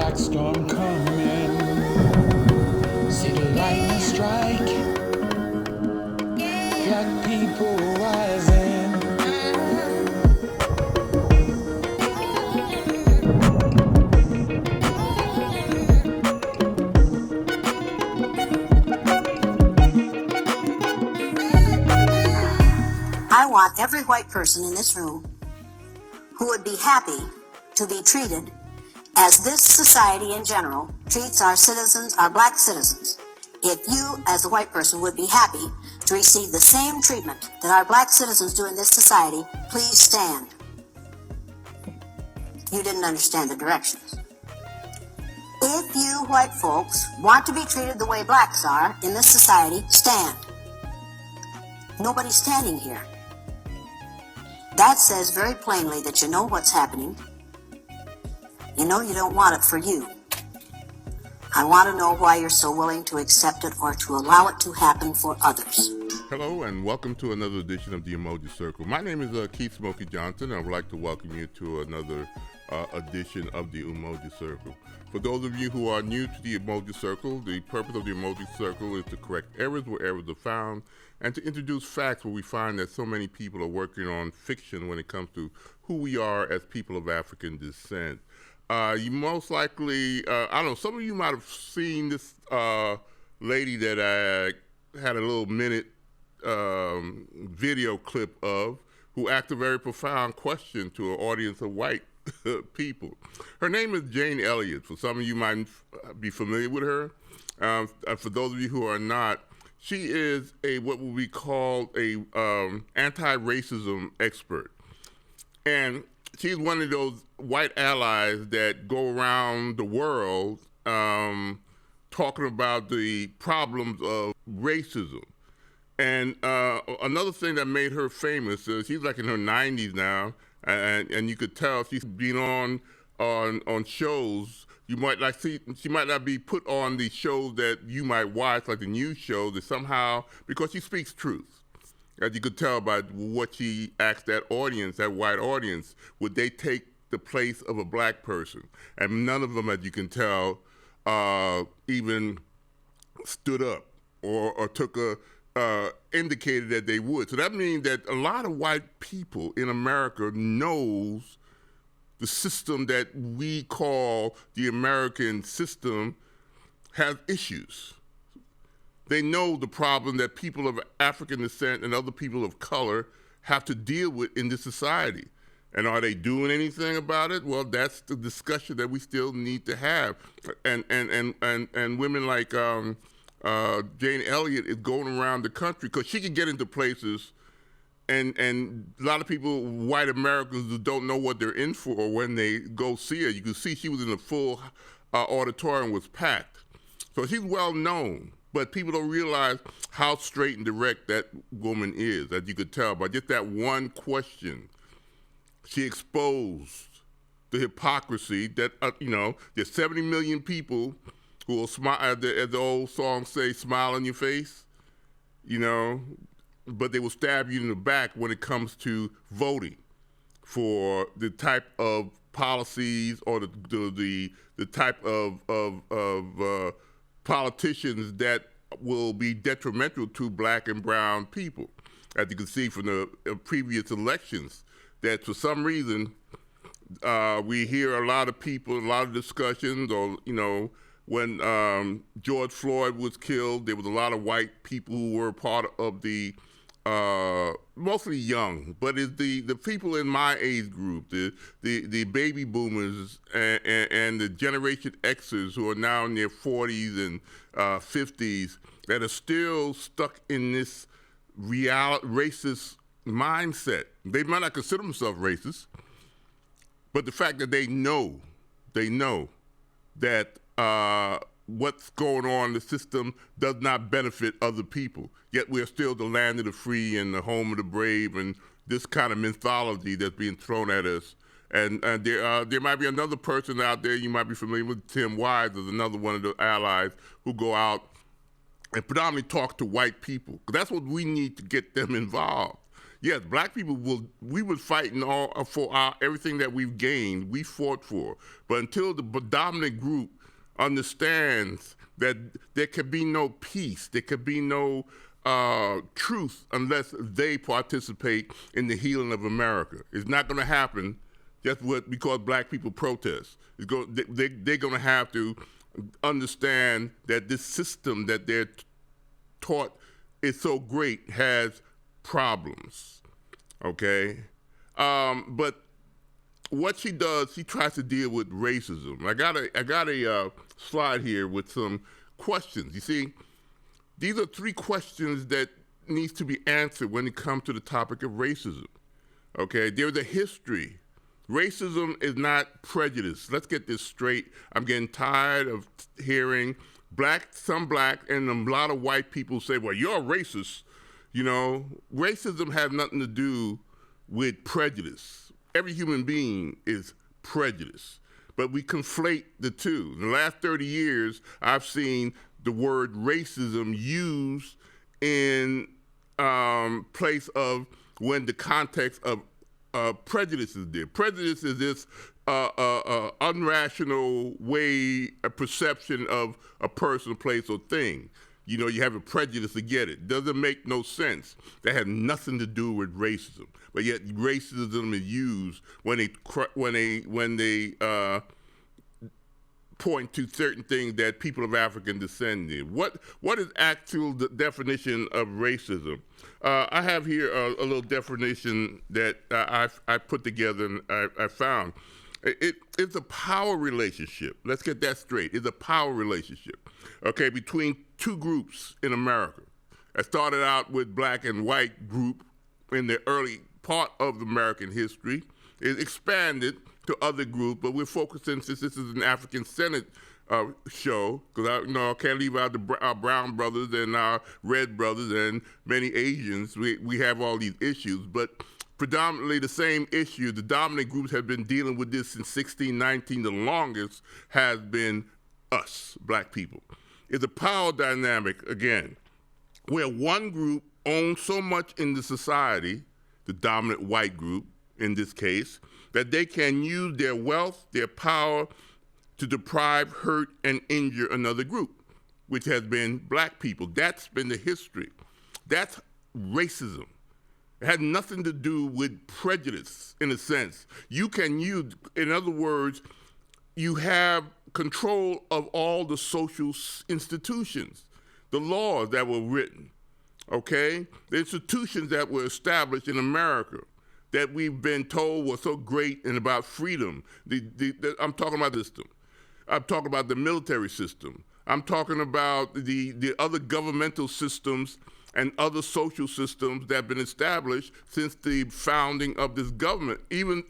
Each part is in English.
black storm coming. See the lightning strike. Black people rising. I want every white person in this room who would be happy to be treated as this society in general treats our citizens, our black citizens. If you, as a white person, would be happy to receive the same treatment that our black citizens do in this society, please stand. You didn't understand the directions. If you white folks want to be treated the way blacks are in this society, stand. Nobody's standing here. That says very plainly that you know what's happening. You know you don't want it for you. I want to know why you're so willing to accept it or to allow it to happen for others. Hello and welcome to another edition of the Umoja Circle. My name is Keith Smokey Johnson, and I would like to welcome you to another edition of the Umoja Circle. For those of you who are new to the Umoja Circle, the purpose of the Umoja Circle is to correct errors where errors are found and to introduce facts where we find that so many people are working on fiction when it comes to who we are as people of African descent. You most likely, I don't know, some of you might have seen this lady that I had a little minute video clip of, who asked a very profound question to an audience of white people. Her name is Jane Elliott. For some of you might be familiar with her. For those of you who are not, she is what would be called a anti-racism expert. And she's one of those white allies that go around the world talking about the problems of racism. And another thing that made her famous is she's like in her 90s now, and you could tell she's been on shows. You might like see she might not be put on the shows that you might watch, like the news shows, that somehow, because she speaks truth. As you could tell by what she asked that audience, that white audience, would they take the place of a black person? And none of them, as you can tell, even stood up or took indicated that they would. So that means that a lot of white people in America knows the system that we call the American system has issues. They know the problem that people of African descent and other people of color have to deal with in this society. And are they doing anything about it? Well, that's the discussion that we still need to have. And women like Jane Elliott is going around the country because she can get into places, and a lot of people, white Americans, who don't know what they're in for when they go see her. You can see she was in a full auditorium, was packed. So she's well known. But people don't realize how straight and direct that woman is, as you could tell by just that one question. She exposed the hypocrisy that, there's 70 million people who will smile, as the old song say, smile on your face, but they will stab you in the back when it comes to voting for the type of policies or the type of politicians that will be detrimental to black and brown people. As you can see from the previous elections, that for some reason we hear a lot of people, a lot of discussions, or, when George Floyd was killed, there was a lot of white people who were part of the, mostly young, but it's the people in my age group, the baby boomers and the Generation Xers who are now in their 40s and 50s that are still stuck in this racist mindset. They might not consider themselves racist, but the fact that they know that what's going on in the system does not benefit other people. Yet we're still the land of the free and the home of the brave, and this kind of mythology that's being thrown at us. And there might be another person out there, you might be familiar with Tim Wise, is another one of the allies who go out and predominantly talk to white people. 'Cause that's what we need to get them involved. Yes, black people we were fighting for everything that we've gained, we fought for. But until the dominant group understands that there could be no peace, there could be no truth unless they participate in the healing of America. It's not going to happen just because black people protest. They're going to have to understand that this system that they're taught is so great has problems, okay? But what she does, she tries to deal with racism. I got a slide here with some questions. You see, these are 3 questions that needs to be answered when it comes to the topic of racism, okay? There's a history. Racism is not prejudice. Let's get this straight. I'm getting tired of hearing some black, and a lot of white people say, well, you're a racist. You know, racism has nothing to do with prejudice. Every human being is prejudiced, but we conflate the two. In the last 30 years, I've seen the word racism used in place of when the context of prejudice is there. Prejudice is this unrational way, a perception of a person, place, or thing. You know, you have a prejudice against it. Doesn't make no sense. That has nothing to do with racism. But yet, racism is used when they point to certain things that people of African descent did. What is actual definition of racism? I have here a little definition that I put together and I found. It's a power relationship. Let's get that straight. It's a power relationship, okay, between 2 groups in America. I started out with black and white group in the early part of American history. It expanded to other groups, but we're focusing, since this is an African-centered show, because I can't leave out our brown brothers and our red brothers and many Asians. We have all these issues, but predominantly the same issue. The dominant groups have been dealing with this since 1619. The longest has been us, black people. It's a power dynamic, again, where one group owns so much in the society, the dominant white group in this case, that they can use their wealth, their power to deprive, hurt, and injure another group, which has been black people. That's been the history. That's racism. It had nothing to do with prejudice, in a sense. You can use, in other words, you have control of all the social institutions, the laws that were written, okay? The institutions that were established in America that we've been told were so great and about freedom. I'm talking about this system. I'm talking about the military system. I'm talking about the other governmental systems and other social systems that have been established since the founding of this government. Even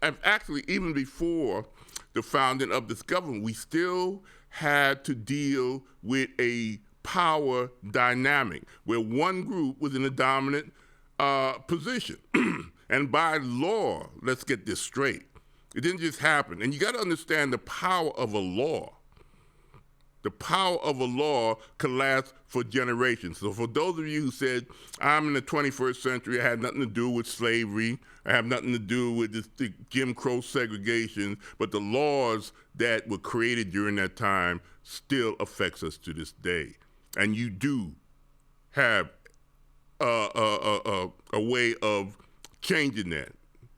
before the founding of this government, we still had to deal with a power dynamic where one group was in a dominant position. And by law, let's get this straight, it didn't just happen. And you got to understand the power of a law. The power of a law can last for generations. So for those of you who said, I'm in the 21st century, I had nothing to do with slavery, I have nothing to do with the Jim Crow segregation, but the laws that were created during that time still affects us to this day. And you do have a way of changing that.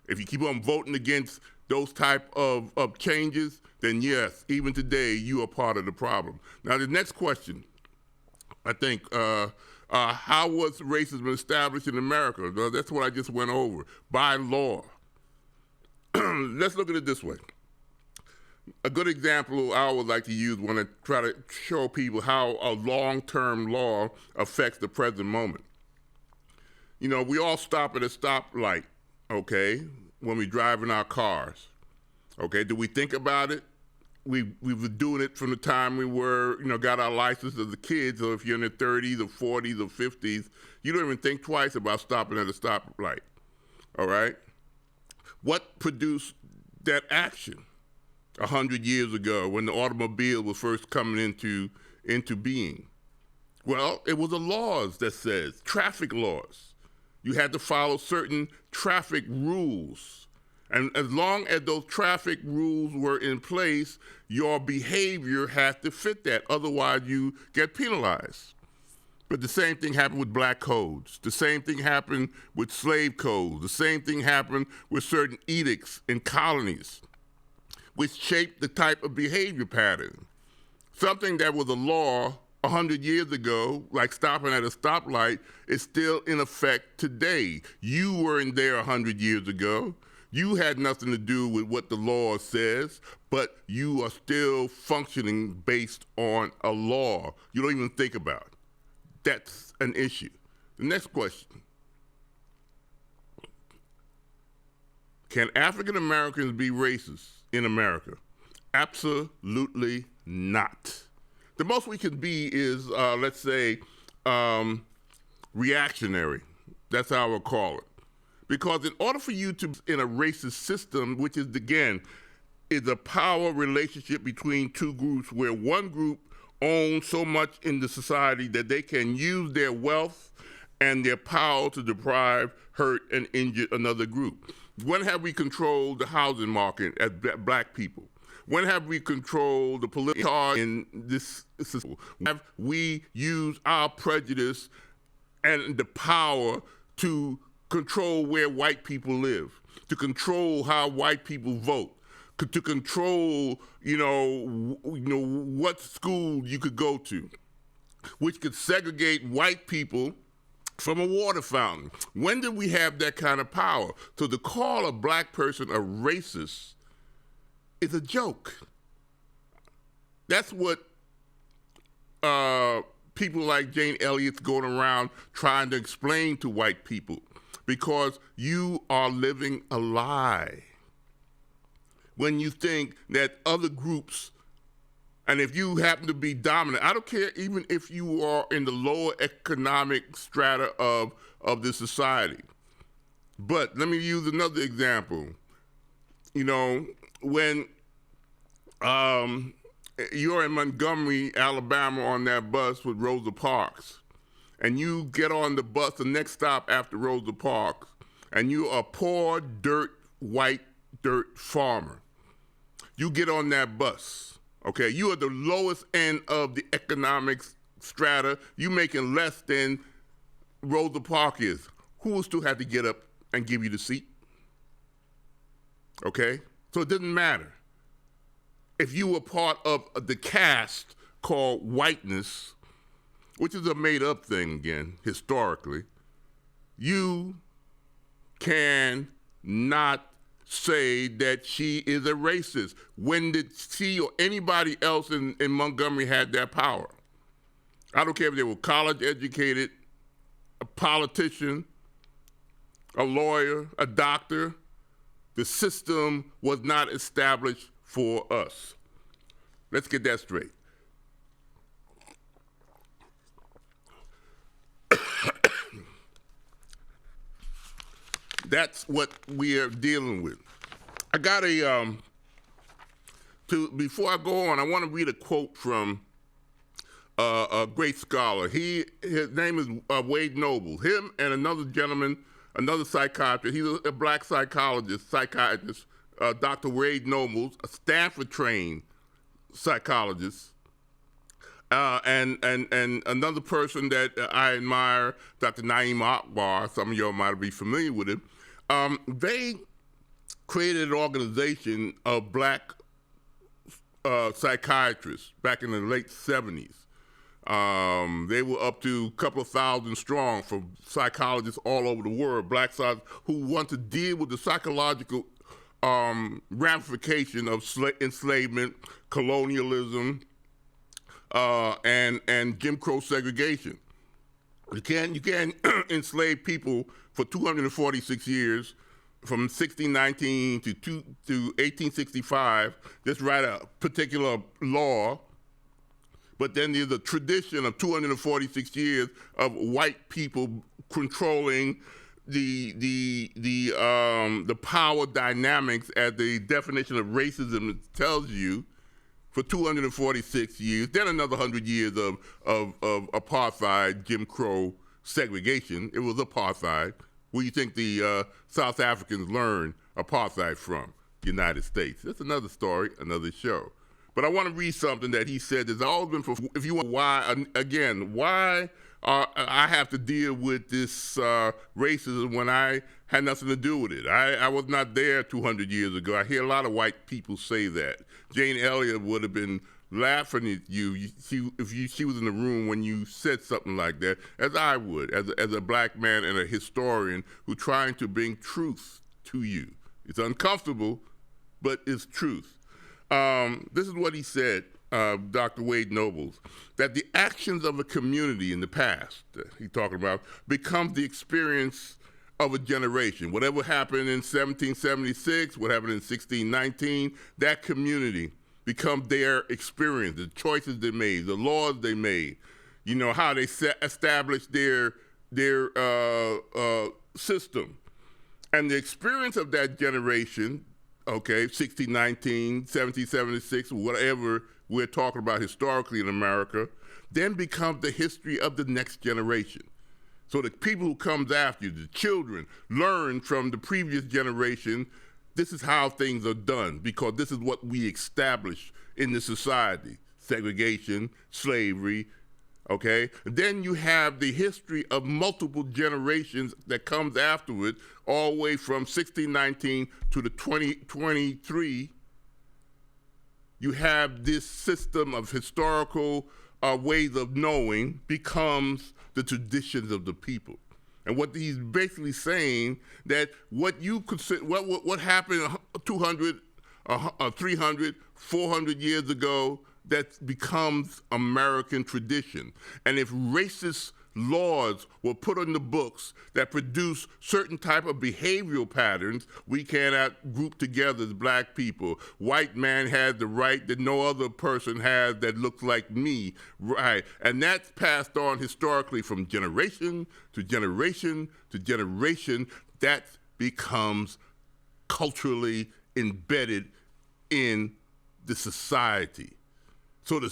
If you keep on voting against those type of changes, then yes, even today, you are part of the problem. Now, the next question, I think, how was racism established in America? Well, that's what I just went over, by law. Let's look at it this way. A good example I always like to use when I try to show people how a long-term law affects the present moment. You know, we all stop at a stoplight, okay, when we drive in our cars. Okay, do we think about it? We were doing it from the time we were, got our license as a kid. So if you're in the 30s or 40s or 50s, you don't even think twice about stopping at a stoplight, all right? What produced that action 100 years ago when the automobile was first coming into being? Well, it was the laws that says, traffic laws. You had to follow certain traffic rules. And as long as those traffic rules were in place, your behavior had to fit that. Otherwise, you get penalized. But the same thing happened with black codes. The same thing happened with slave codes. The same thing happened with certain edicts in colonies, which shaped the type of behavior pattern. Something that was a law 100 years ago, like stopping at a stoplight, is still in effect today. You weren't there 100 years ago. You had nothing to do with what the law says, but you are still functioning based on a law you don't even think about. That's an issue. The next question. Can African Americans be racist in America? Absolutely not. The most we can be is, let's say, reactionary. That's how I would call it. Because in order for you to, in a racist system, which is, again, is a power relationship between two groups where one group owns so much in the society that they can use their wealth and their power to deprive, hurt, and injure another group. When have we controlled the housing market as black people? When have we controlled the political in this system? Have we used our prejudice and the power to control where white people live, to control how white people vote, to control, what school you could go to, which could segregate white people from a water fountain? When did we have that kind of power? So to call a black person a racist is a joke. That's what people like Jane Elliott's going around trying to explain to white people, because you are living a lie when you think that other groups, and if you happen to be dominant, I don't care even if you are in the lower economic strata of the society. But let me use another example. When you're in Montgomery, Alabama on that bus with Rosa Parks, and you get on the bus, the next stop after Rosa Parks, and you are a poor, white dirt farmer. You get on that bus, okay? You are the lowest end of the economic strata. You making less than Rosa Parks is. Who will still have to get up and give you the seat? Okay? So it doesn't matter. If you were part of the caste called whiteness, which is a made-up thing again, historically, you can not say that she is a racist. When did she or anybody else in Montgomery had that power? I don't care if they were college educated, a politician, a lawyer, a doctor. The system was not established for us. Let's get that straight. That's what we are dealing with. I got before I go on, I want to read a quote from a great scholar. His name is Wade Noble. Him and another gentleman, another psychiatrist, he's a black psychiatrist, Dr. Wade Noble, a Stanford-trained psychologist, and another person that I admire, Dr. Naeem Akbar. Some of y'all might be familiar with him. They created an organization of black psychiatrists back in the late 70s. They were up to a couple of thousand strong from psychologists all over the world, black psychologists who want to deal with the psychological ramification of enslavement, colonialism, and Jim Crow segregation. You can't enslave people for 246 years, from 1619 to 1865. Just write a particular law. But then there's a tradition of 246 years of white people controlling the power dynamics, as the definition of racism tells you, for 246 years. Then another 100 years of apartheid, Jim Crow segregation. It was apartheid, Where you think the South Africans learned apartheid from? The United States. That's another story, another show. But I want to read something that he said. There's always been, if you want, why I have to deal with this racism when I had nothing to do with it. I was not there 200 years ago. I hear a lot of white people say that. Jane Elliott would have been laughing at you if she was in the room when you said something like that, as I would, as a black man and a historian who trying to bring truth to you. It's uncomfortable, but it's truth. This is what he said, Dr. Wade Nobles, that the actions of a community in the past, he's talking about, becomes the experience of a generation. Whatever happened in 1776, what happened in 1619, that community becomes their experience, the choices they made, the laws they made, you know, how they established their system. And the experience of that generation, okay, 1619, 1776, whatever we're talking about historically in America, then becomes the history of the next generation. So the people who comes after you, the children, learn from the previous generation, this is how things are done, because this is what we established in the society. Segregation, slavery, okay? Then you have the history of multiple generations that comes after it, all the way from 1619 to the 2023. You have this system of historical ways of knowing becomes the traditions of the people. And what he's basically saying, that what you consider, what happened 200, 300, 400 years ago, that becomes American tradition. And if racist laws were put on the books that produce certain type of behavioral patterns, we cannot group together as black people. White man has the right that no other person has that looks like me, right? And that's passed on historically from generation to generation to generation. That becomes culturally embedded in the society. So the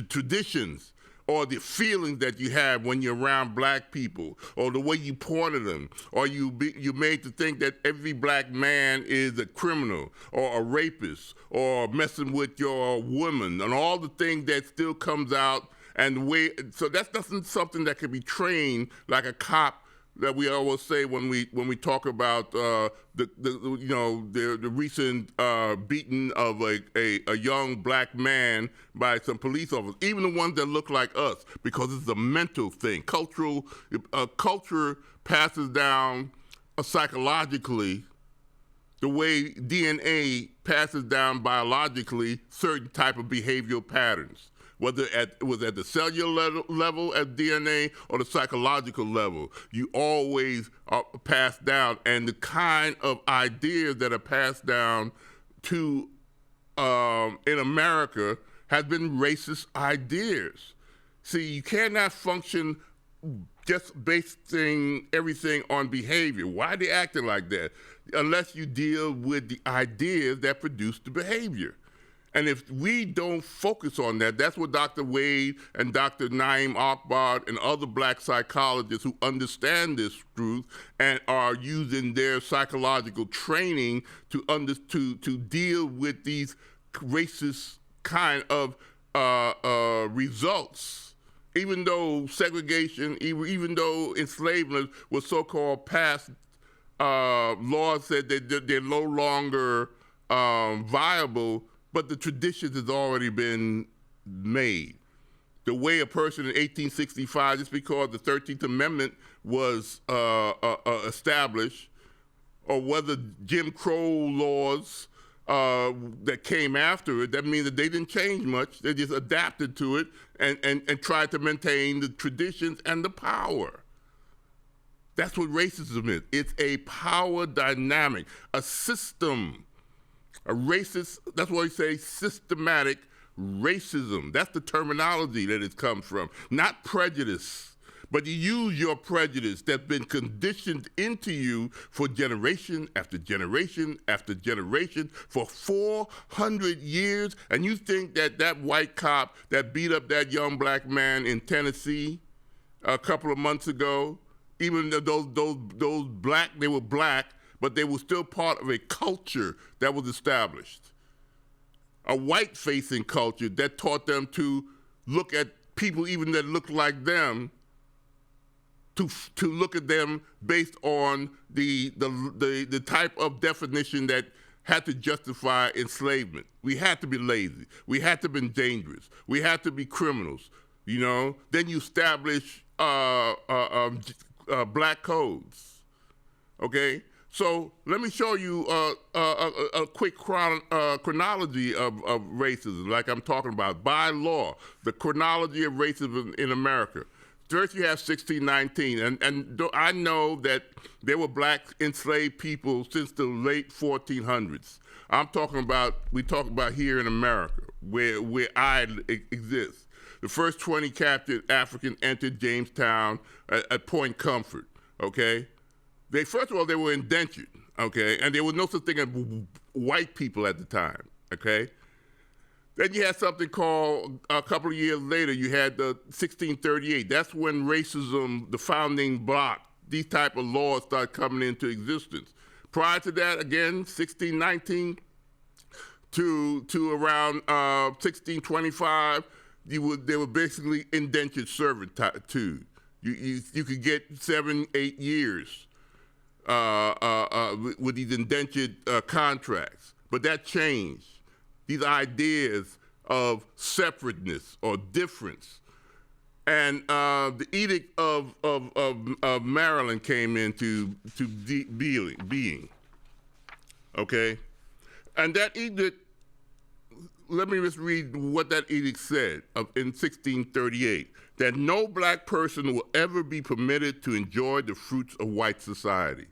traditions or the feelings that you have when you're around black people, or the way you point at them, or you're made to think that every black man is a criminal or a rapist or messing with your woman, and all the things that still comes out, and the way, so that's not something that can be trained like a cop, that we always say when we talk about the recent beating of a young black man by some police officers, even the ones that look like us, because it's a mental thing. Culture passes down psychologically the way DNA passes down biologically certain type of behavioral patterns. Whether it was at the cellular level at DNA or the psychological level, you always are passed down. And the kind of ideas that are passed down to in America has been racist ideas. See, you cannot function just basing everything on behavior. Why are they acting like that? Unless you deal with the ideas that produce the behavior. And if we don't focus on that, that's what Dr. Wade and Dr. Naeem Akbar and other black psychologists who understand this truth and are using their psychological training to deal with these racist kind of results. Even though segregation, even though enslavement was so-called past laws said that they're no longer viable, but the traditions has already been made. The way a person in 1865, just because the 13th Amendment was established, or whether Jim Crow laws that came after it, that means that they didn't change much. They just adapted to it and tried to maintain the traditions and the power. That's what racism is. It's a power dynamic, a system. A racist, that's why we say systematic racism. That's the terminology that it comes from, not prejudice. But you use your prejudice that's been conditioned into you for generation after generation after generation for 400 years, and you think that that white cop that beat up that young black man in Tennessee a couple of months ago, even though those black, they were black, but they were still part of a culture that was established. A white-facing culture that taught them to look at people even that looked like them, to look at them based on the type of definition that had to justify enslavement. We had to be lazy. We had to be dangerous. We had to be criminals. You know. Then you establish black codes. Okay. So let me show you a quick chronology of racism, like I'm talking about, by law, the chronology of racism in America. First, you have 1619, and I know that there were black enslaved people since the late 1400s. We talk about here in America, where I exist. The first 20 captured Africans entered Jamestown at Point Comfort, okay? First of all, they were indentured, okay? And there was no such thing as white people at the time, okay? Then you had something called, a couple of years later, you had the 1638. That's when racism, the founding bloc, these type of laws started coming into existence. Prior to that, again, 1619 to around 1625, they were basically indentured servitude. You could get 7-8 years with these indentured contracts. But that changed. These ideas of separateness or difference. And the Edict of Maryland came into being. Okay? And that edict, let me just read what that edict said in 1638, that no black person will ever be permitted to enjoy the fruits of white society.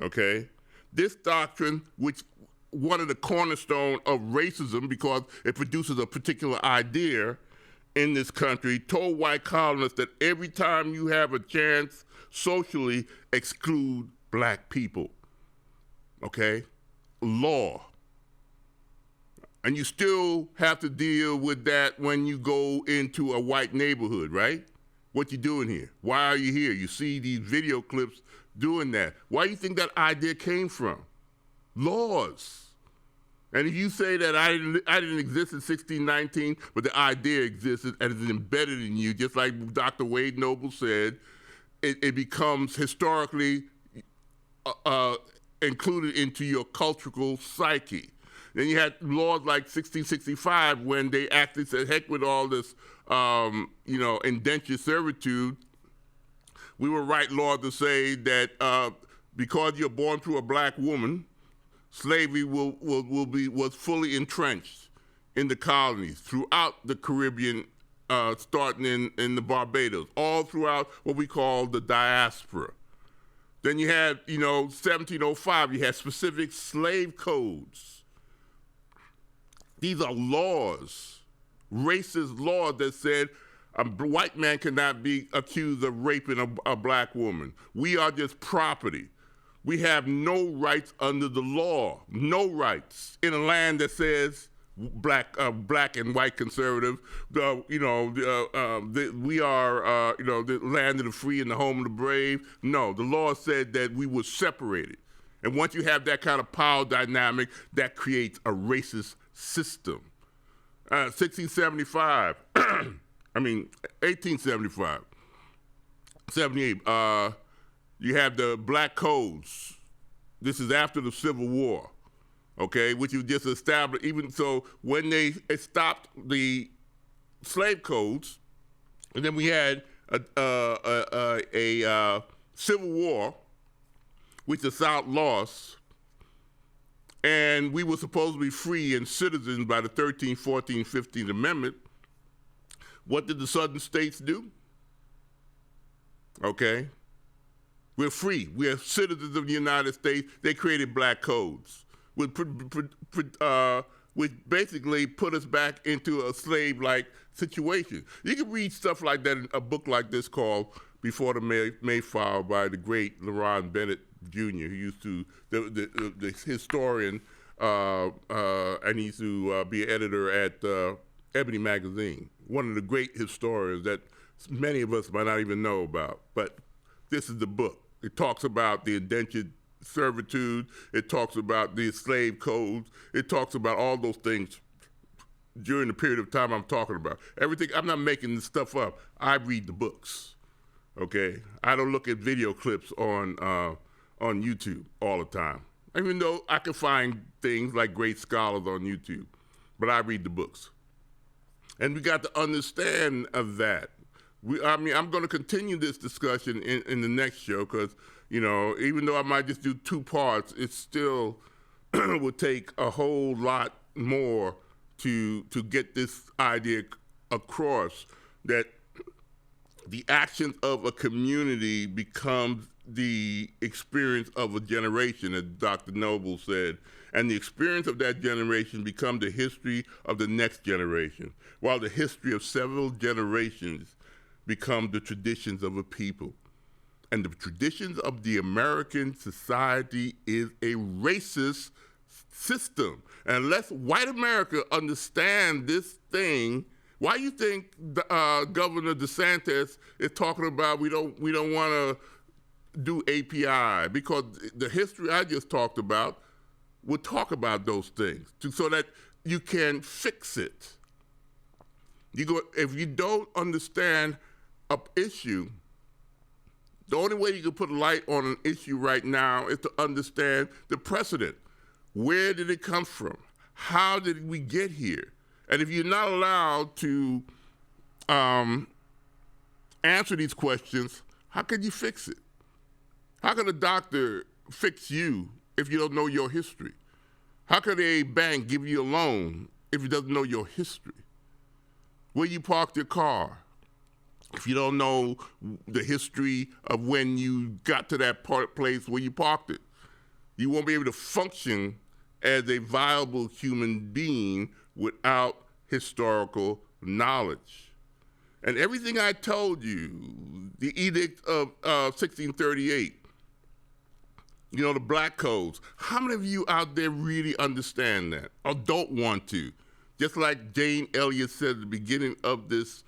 Okay? This doctrine, which one of the cornerstone of racism because it produces a particular idea in this country, told white colonists that every time you have a chance socially, exclude black people. Okay? Law. And you still have to deal with that when you go into a white neighborhood, right? What you doing here? Why are you here? You see these video clips doing that. Why do you think that idea came from? Laws. And if you say that I didn't exist in 1619, but the idea existed and is embedded in you, just like Dr. Wade Noble said, it becomes historically included into your cultural psyche. Then you had laws like 1665 when they actually said, heck with all this, indentured servitude. We will write laws to say that because you're born to a black woman, slavery was fully entrenched in the colonies throughout the Caribbean, starting in the Barbados, all throughout what we call the diaspora. Then you had, 1705, you had specific slave codes. These are laws, racist laws that said a white man cannot be accused of raping a black woman. We are just property. We have no rights under the law, no rights in a land that says black and white conservative. We are, the land of the free and the home of the brave. No, the law said that we were separated. And once you have that kind of power dynamic, that creates a racist system. 1875, 78, you have the black codes. This is after the Civil War, okay, which you just established. Even so, when they stopped the slave codes, and then we had a Civil War, which the South lost, and we were supposed to be free and citizens by the 13th, 14th, 15th Amendment. What did the Southern states do? Okay. We're free. We're citizens of the United States. They created black codes, which basically put us back into a slave-like situation. You can read stuff like that in a book like this called Before the Mayflower by the great LaRon Bennett Jr., who used to, the historian, and he used to be an editor at Ebony Magazine, one of the great historians that many of us might not even know about. But this is the book. It talks about the indentured servitude. It talks about the slave codes. It talks about all those things during the period of time I'm talking about. Everything, I'm not making this stuff up. I read the books, okay? I don't look at video clips on YouTube all the time, even though I can find things like great scholars on YouTube, but I read the books. And we got to understand of that. I'm going to continue this discussion in the next show because, even though I might just do 2 parts, it still would take a whole lot more to get this idea across, that the actions of a community becomes the experience of a generation, as Dr. Noble said, and the experience of that generation becomes the history of the next generation, while the history of several generations become the traditions of a people. And the traditions of the American society is a racist system. And unless white America understand this thing, why you think Governor DeSantis is talking about we don't want to do API? Because the history I just talked about would talk about those things so that you can fix it. If you don't understand an issue, the only way you can put light on an issue right now is to understand the precedent. Where did it come from? How did we get here? And if you're not allowed to answer these questions, how can you fix it? How can a doctor fix you if you don't know your history? How can a bank give you a loan if it doesn't know your history? Where you parked your car, if you don't know the history of when you got to that place where you parked it, you won't be able to function as a viable human being without historical knowledge. And everything I told you, the Edict of 1638, the black codes, how many of you out there really understand that or don't want to? Just like Jane Elliott said at the beginning of this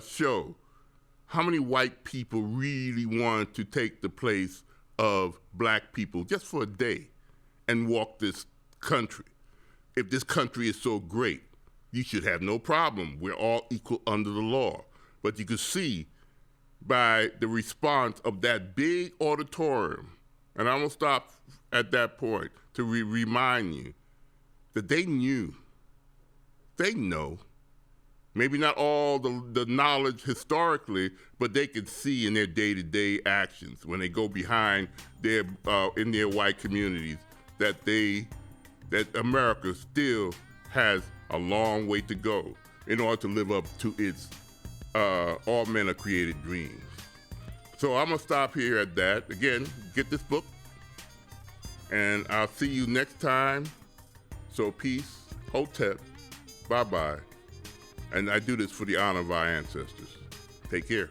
show, how many white people really want to take the place of black people just for a day and walk this country? If this country is so great, you should have no problem. We're all equal under the law. But you can see by the response of that big auditorium, and I'm going to stop at that point to remind you that they knew. They know. Maybe not all the knowledge historically, but they can see in their day-to-day actions when they go behind in their white communities that America still has a long way to go in order to live up to its all men are created dreams. So I'm going to stop here at that. Again, get this book, and I'll see you next time. So peace, hotep, bye-bye. And I do this for the honor of our ancestors. Take care.